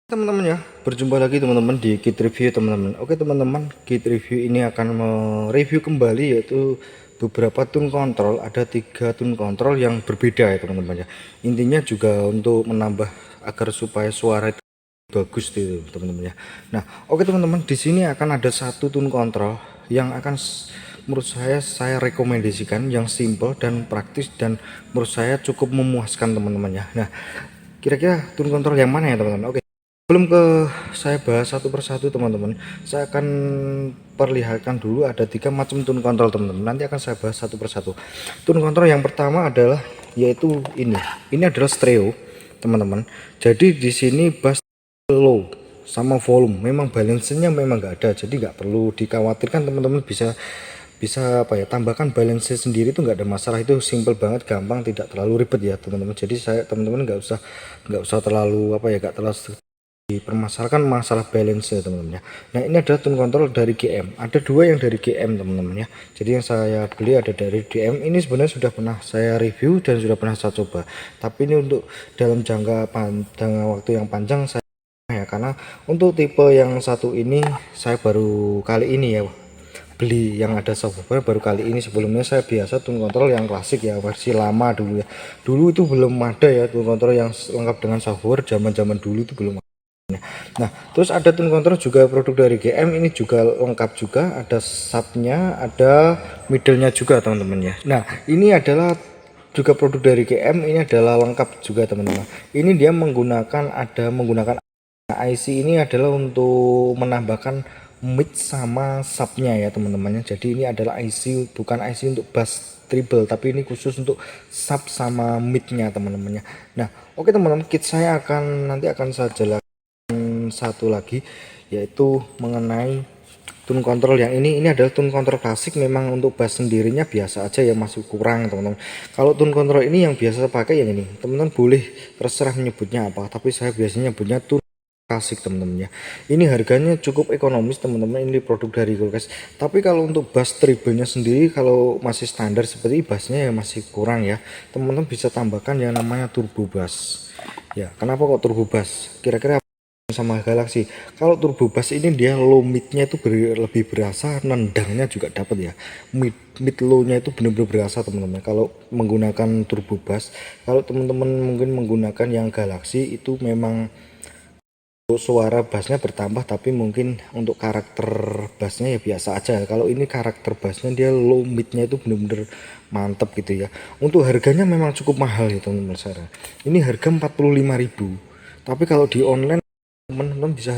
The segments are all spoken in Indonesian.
Teman-teman ya, berjumpa lagi teman-teman di Kit Review teman-teman. Oke teman-teman, Kit Review ini akan mereview kembali yaitu beberapa tune control. Ada 3 tune control yang berbeda ya teman-teman ya. Intinya juga untuk menambah agar supaya suara itu bagus itu teman-teman ya. Nah, oke teman-teman, di sini akan ada satu tune control yang akan menurut saya rekomendasikan, yang simple dan praktis dan menurut saya cukup memuaskan teman-teman ya. Nah, kira-kira tune control yang mana ya teman-teman? Oke, sebelum saya bahas satu persatu teman-teman, saya akan perlihatkan dulu ada 3 macam tune control teman-teman. Nanti akan saya bahas satu persatu. Tune control yang pertama adalah yaitu ini adalah stereo teman-teman. Jadi di sini bass low sama volume memang balance-nya memang nggak ada, jadi nggak perlu dikhawatirkan teman-teman. Bisa apa ya, tambahkan balance sendiri itu nggak ada masalah, itu simple banget, gampang, tidak terlalu ribet ya teman-teman. Jadi teman-teman nggak usah terlalu apa ya, nggak terlalu dipermasalahkan masalah balance ya teman-teman ya. Nah, ini adalah tune control dari GM, ada 2 yang dari GM teman-teman ya. Jadi yang saya beli ada dari GM, ini sebenarnya sudah pernah saya review dan sudah pernah saya coba, tapi ini untuk dalam jangka waktu yang panjang saya ya, karena untuk tipe yang satu ini saya baru kali ini ya beli yang ada software, baru kali ini. Sebelumnya saya biasa tune control yang klasik ya, versi lama dulu ya. Dulu itu belum ada ya tune control yang lengkap dengan software, zaman-zaman dulu itu belum. Nah, terus ada tune control juga produk dari GM, ini juga lengkap juga, ada subnya, ada middle-nya juga teman-teman ya. Nah, ini adalah juga produk dari GM, ini adalah lengkap juga teman-teman. Ini dia menggunakan IC, ini adalah untuk menambahkan mid sama subnya ya teman-teman. Jadi ini adalah IC, bukan IC untuk bass treble, tapi ini khusus untuk sub sama midnya teman-teman. Nah, oke teman-teman, kit saya nanti akan saya jelaskan satu lagi, yaitu mengenai tune control yang ini adalah tune control klasik. Memang untuk bass sendirinya biasa aja ya, masih kurang teman-teman. Kalau tune control ini yang biasa saya pakai yang ini, teman-teman boleh terserah menyebutnya apa, tapi saya biasanya nyebutnya tune klasik teman-teman ya. Ini harganya cukup ekonomis teman-teman, ini produk dari Goldcast. Tapi kalau untuk bass treble-nya sendiri, kalau masih standar seperti bassnya ya masih kurang ya, teman-teman bisa tambahkan yang namanya turbo bass ya. Kenapa kok turbo bass? Kira-kira sama Galaxy, kalau turbo bass ini dia low midnya itu lebih berasa, nendangnya juga dapat ya. Mid low nya itu benar-benar berasa teman-teman kalau menggunakan turbo bass. Kalau teman-teman mungkin menggunakan yang Galaxy itu memang suara bassnya bertambah, tapi mungkin untuk karakter bassnya ya biasa aja. Kalau ini karakter bassnya dia low midnya itu benar-benar mantap gitu ya. Untuk harganya memang cukup mahal ya teman-teman. Ini harga 45.000, tapi kalau di online teman-teman bisa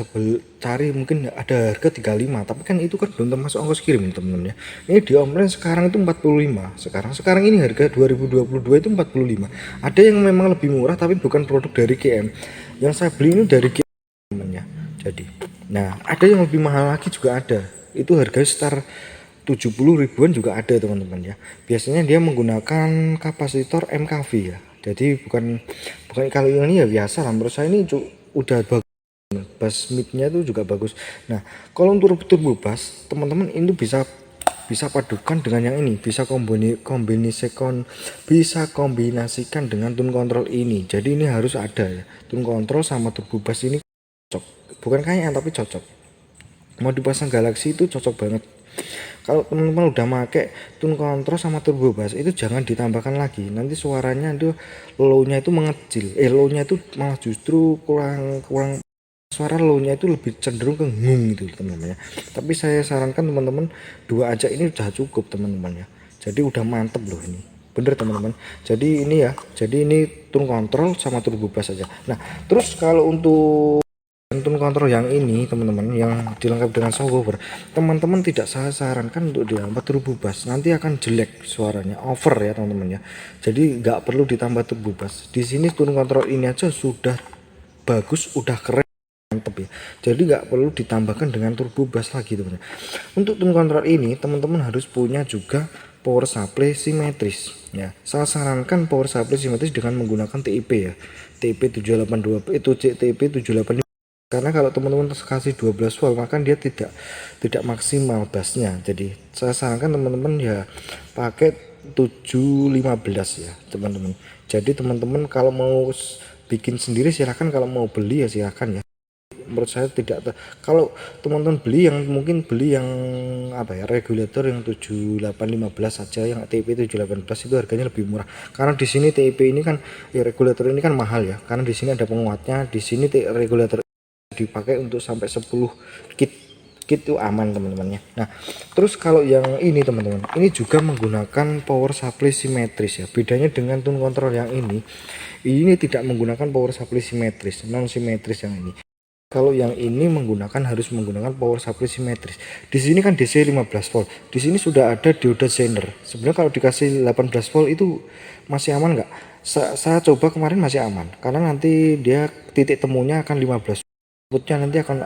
cari mungkin ada harga 35, tapi kan itu kan belum termasuk ongkos kirim teman-teman ya. Ini di online sekarang itu 45, sekarang ini harga 2022 itu 45. Ada yang memang lebih murah tapi bukan produk dari GM, yang saya beli ini dari GM teman-teman ya. Jadi nah, ada yang lebih mahal lagi juga ada, itu harganya sekitar 70 ribuan juga ada teman-teman ya. Biasanya dia menggunakan kapasitor MKV ya, jadi bukan kalau ini ya biasa lah. Menurut saya ini udah bagus, bass midnya itu juga bagus. Nah, kalau untuk turbo bass teman-teman itu bisa padukan dengan yang ini, bisa kombinasikan dengan tune control ini. Jadi ini harus ada ya, tune control sama turbo bass ini cocok, bukan kayaknya tapi cocok. Mau dipasang Galaxy itu cocok banget. Kalau teman-teman udah make tune control sama turbo bass itu jangan ditambahkan lagi, nanti suaranya itu low-nya itu mengecil, low-nya itu malah justru kurang suara low-nya itu lebih cenderung ke ngung gitu teman-teman ya. Tapi saya sarankan teman-teman 2 aja ini udah cukup teman-teman ya. Jadi udah mantep loh ini, bener teman-teman. Jadi ini tune control sama turbo bass aja. Nah, terus kalau untuk tune control yang ini teman-teman, yang dilengkapi dengan subwoofer, teman-teman tidak saya sarankan untuk ditambah turbo bass, nanti akan jelek suaranya, over ya teman-teman ya. Jadi nggak perlu ditambah turbo bass. Di sini tune control ini aja sudah bagus, udah keren, mantep ya. Jadi nggak perlu ditambahkan dengan turbo bass lagi teman-teman. Untuk tune control ini teman-teman harus punya juga power supply simetris ya. Saya sarankan power supply simetris dengan menggunakan TIP ya, TIP 782 itu TIP 785. Karena kalau teman-teman kasih 12 volt maka dia tidak maksimal bassnya. Jadi saya sarankan teman-teman ya pakai 715 ya teman-teman. Jadi teman-teman kalau mau bikin sendiri silahkan, kalau mau beli ya silahkan ya. menurut saya tidak kalau teman-teman beli yang mungkin beli yang apa ya, regulator yang 7815 saja, yang TIP 718 itu harganya lebih murah. Karena di sini TIP ini kan ya, regulator ini kan mahal ya, karena di sini ada penguatnya. Di sini regulator dipakai untuk sampai 10 kit itu aman teman-temannya. Nah, terus kalau yang ini teman-teman, ini juga menggunakan power supply simetris ya. Bedanya dengan tune control yang ini tidak menggunakan power supply simetris, non simetris yang ini. Kalau yang ini harus menggunakan power supply simetris. Di sini kan DC 15 volt. Di sini sudah ada dioda zener. Sebenarnya kalau dikasih 18 volt itu masih aman nggak? Saya coba kemarin masih aman. Karena nanti dia titik temunya akan 15. Inputnya nanti akan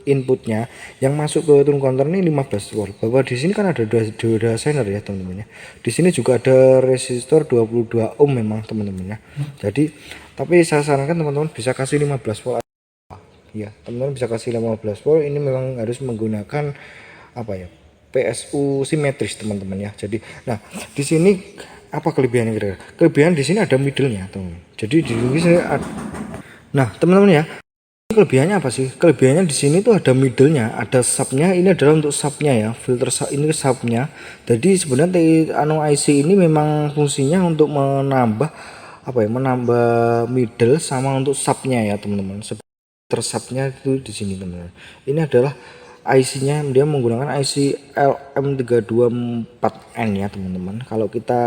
inputnya yang masuk ke tune counter ini 15 volt. Bahwa di sini kan ada dioda zener ya teman-teman ya. Di sini juga ada resistor 22 ohm memang teman-teman ya. Jadi tapi saya sarankan teman-teman bisa kasih 15 volt ya, teman-teman bisa kasih 15 volt. Ini memang harus menggunakan apa ya, PSU simetris teman-teman ya. Jadi nah di sini apa kelebihannya kira-kira? Kelebihan di sini ada middle-nya teman. Jadi di sini nah teman-teman ya, kelebihannya apa sih? Kelebihannya di sini tuh ada middle-nya, ada sub-nya. Ini adalah untuk sub-nya ya, filter ini sub-nya. Jadi sebenarnya IC ini memang fungsinya untuk menambah apa ya, menambah middle sama untuk sub-nya ya teman-teman. Tersubnya itu di sini teman-teman. Ini adalah IC-nya, dia menggunakan IC LM324N ya teman-teman. Kalau kita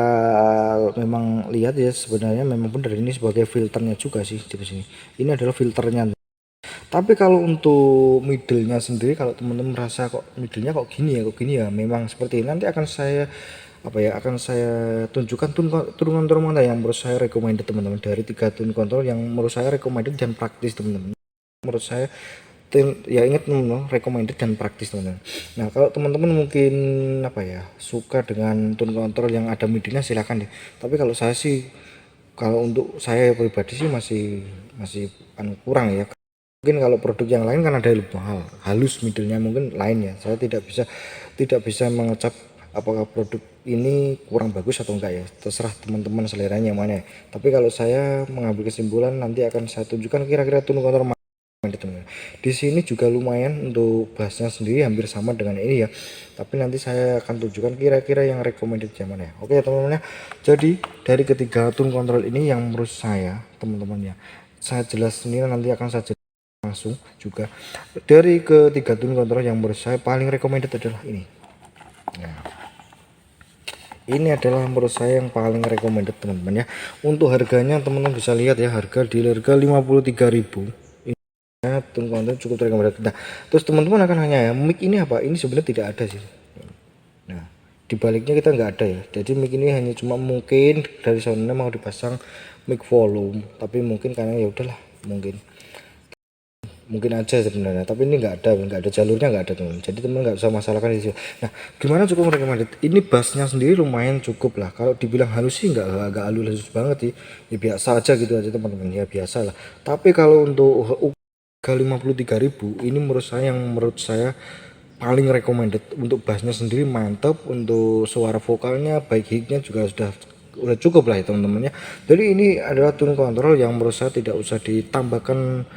memang lihat ya, sebenarnya memang benar ini sebagai filternya juga sih di sini. Ini adalah filternya. Tapi kalau untuk middle-nya sendiri, kalau teman-teman merasa kok middle-nya kok gini ya, memang seperti ini. Nanti akan saya tunjukkan tune control mana yang menurut saya recommended teman-teman, dari 3 tune control yang menurut saya recommended dan praktis teman-teman. Menurut saya ya, ingat teman-teman, recommended dan praktis teman-teman. Nah kalau teman-teman mungkin suka dengan tune control yang ada middle-nya, silahkan deh. Tapi kalau saya sih, kalau untuk saya pribadi sih masih kurang ya. Mungkin kalau produk yang lain kan ada yang lebih mahal, halus middle-nya mungkin lain ya. Saya tidak bisa mengecap apakah produk ini kurang bagus atau enggak ya, terserah teman-teman seleranya yang mana ya. Tapi kalau saya mengambil kesimpulan, nanti akan saya tunjukkan kira-kira tune control teman-teman. Di sini juga lumayan untuk bassnya sendiri hampir sama dengan ini ya, tapi nanti saya akan tunjukkan kira-kira yang recommended yang mana ya. Oke teman-teman ya, jadi dari ketiga tune control ini yang menurut saya teman-teman ya, saya jelas sendiri, nanti akan saya jelaskan langsung juga. Dari ketiga tune control yang menurut saya paling recommended adalah ini. Nah, ini adalah menurut saya yang paling recommended teman-teman ya. Untuk harganya teman-teman bisa lihat ya, harga di harga 53.000. Tune control cukup recommended. Nah terus teman-teman akan nanya ya, mic ini apa? Ini sebenarnya tidak ada sih. Nah dibaliknya kita nggak ada ya. Jadi mic ini hanya cuma mungkin dari sana mau dipasang mic volume, tapi mungkin karena ya udahlah, mungkin aja sebenarnya, tapi ini nggak ada jalurnya, nggak ada teman. Jadi teman nggak usah masalahkan di situ. Nah gimana cukup recommended? Ini bassnya sendiri lumayan cukup lah. Kalau dibilang halus sih nggak halus banget sih, ya biasa aja gitu aja teman-teman, ya biasa lah. Tapi kalau untuk 53.000 ini menurut saya paling recommended. Untuk bassnya sendiri mantap, untuk suara vokalnya baik hignya juga udah cukup lah ya teman-teman ya. Jadi ini adalah tune control yang menurut saya tidak usah ditambahkan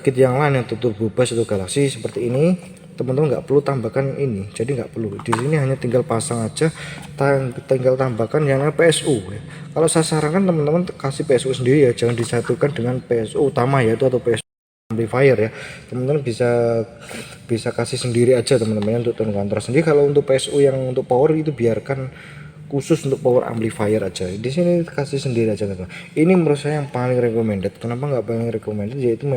kit yang lain yang turbo bass atau galaxy seperti ini. Teman-teman nggak perlu tambahkan ini, jadi nggak perlu. Di sini hanya tinggal pasang aja, tinggal tambahkan yang PSU ya. Kalau saya sarankan teman-teman kasih PSU sendiri ya, jangan disatukan dengan PSU utama yaitu atau PSU amplifier ya. Teman-teman bisa kasih sendiri aja teman-teman untuk tone control sendiri. Kalau untuk PSU yang untuk power itu biarkan khusus untuk power amplifier aja. Di sini kasih sendiri aja teman-teman. Ini menurut saya yang paling recommended. Kenapa nggak paling recommended? Yaitu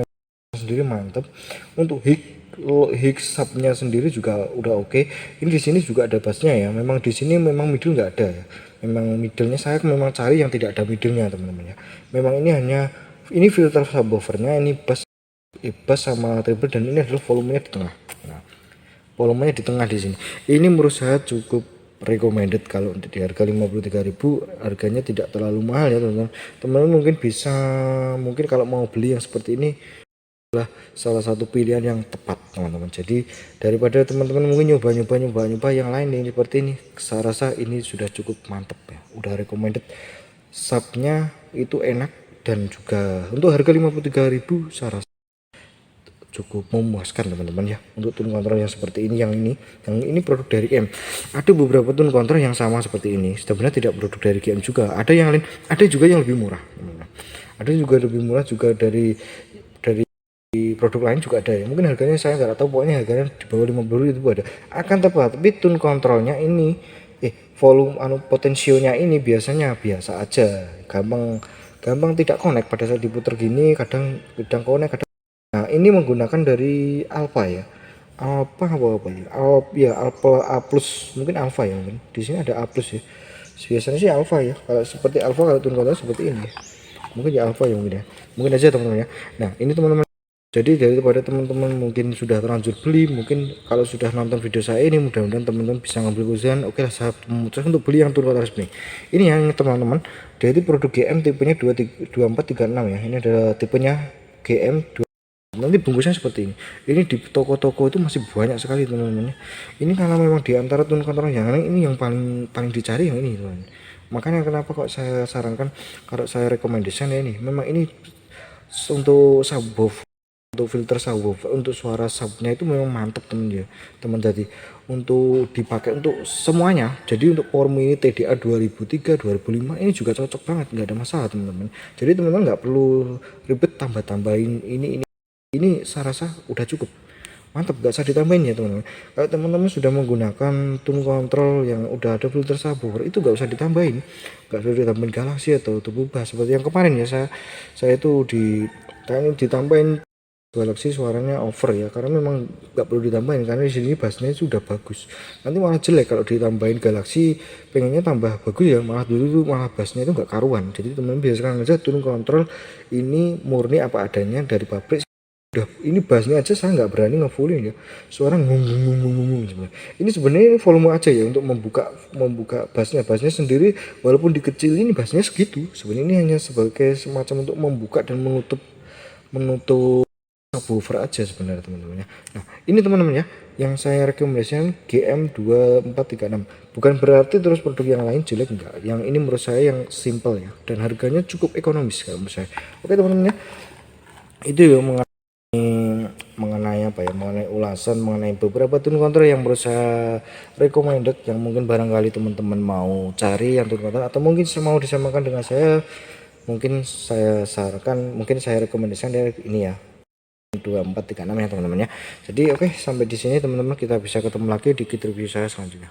sendiri mantap. Untuk hig subnya sendiri juga udah oke. Ini di sini juga ada bassnya ya. Memang di sini memang middle nggak ada ya. Memang middlenya saya memang cari yang tidak ada middlenya teman-teman ya. Memang ini filter subwoofernya, ini bass sama treble, dan ini adalah volumenya di tengah. Nah, volumenya di tengah di sini. Ini menurut saya cukup recommended. Kalau untuk di harga 53.000, harganya tidak terlalu mahal ya teman-teman. Teman-teman mungkin kalau mau beli yang seperti ini adalah salah satu pilihan yang tepat teman-teman. Jadi daripada teman-teman mungkin nyoba yang lain ini seperti ini, saya rasa ini sudah cukup mantap ya, udah recommended. Subnya itu enak, dan juga untuk harga 53.000 saya rasa cukup memuaskan teman-teman ya untuk tune control yang seperti ini. Yang ini produk dari GM. Ada beberapa tune control yang sama seperti ini, sebenarnya tidak produk dari GM juga, ada yang lain, ada juga yang lebih murah teman-teman. Ada juga lebih murah juga dari produk lain juga ada ya, mungkin harganya saya nggak tahu, pokoknya harganya di bawah 50 itu ada, akan tepat. Tapi tune kontrolnya ini volume potensionya ini biasanya biasa aja, gampang tidak connect pada saat diputar gini, kadang connect kadang. Nah ini menggunakan dari Alpha ya, Alpha apa ya, Alpha A plus, mungkin Alpha ya, mungkin di sini ada A plus ya, biasanya sih Alpha ya, kalau seperti Alpha, kalau tune kontrol seperti ini mungkin ya Alpha ya, mungkin aja teman-teman ya. Nah ini teman-teman, jadi daripada teman-teman mungkin sudah terlanjur beli, mungkin kalau sudah nonton video saya ini, mudah-mudahan teman-teman bisa ngambil keputusan. Oke lah, saya memutuskan untuk beli yang tune control resmi ini. Yang teman-teman, dari produk GM tipenya 2436 ya, ini ada tipenya GM 2. Nanti bungkusnya seperti ini di toko-toko itu masih banyak sekali teman-teman. Ini karena memang di antara tune control yang lain, ini yang paling dicari yang ini teman-teman. Makanya kenapa kok saya sarankan, kalau saya rekomendasikan ya ini, memang ini untuk subwoofer, untuk filter subwoofer, untuk suara subnya itu memang mantap teman jadi untuk dipakai untuk semuanya. Jadi untuk Power Mini TDA 2003 2005 ini juga cocok banget, nggak ada masalah teman-teman. Jadi teman-teman nggak perlu ribet tambah-tambahin ini saya rasa udah cukup mantap, nggak usah ditambahin ya teman-teman. Kalau teman-teman sudah menggunakan tune control yang udah ada filter subwoofer, itu nggak usah ditambahin, Galaxy atau turbo bass seperti yang kemarin ya, saya itu ditambahin Galaxy suaranya over ya, karena memang nggak perlu ditambahin, karena di sini bassnya sudah bagus. Nanti malah jelek kalau ditambahin Galaxy, pengennya tambah bagus ya, malah bassnya itu nggak karuan. Jadi teman-teman biasakan aja tune control ini murni apa adanya dari pabrik. Udah, ini bassnya aja saya nggak berani ngefullin ya, suara ngomong. Ini sebenarnya volume aja ya untuk membuka bassnya sendiri, walaupun dikecil ini bassnya segitu. Sebenarnya ini hanya sebagai semacam untuk membuka dan menutup subwoofer aja sebenarnya teman-teman ya. Nah ini teman-teman ya, yang saya rekomendasikan GM 2436, bukan berarti terus produk yang lain jelek, enggak. Yang ini menurut saya yang simple ya, dan harganya cukup ekonomis kalau menurut saya. Oke teman-teman ya, itu ya mengenai ulasan mengenai beberapa tune control yang menurut saya recommended, yang mungkin barangkali teman-teman mau cari yang tune control, atau mungkin mau disamakan dengan saya, mungkin saya sarankan, mungkin saya rekomendasikan dari ini ya, 2436 ya teman-teman ya. Jadi oke, sampai di sini teman-teman, kita bisa ketemu lagi di kit review saya selanjutnya.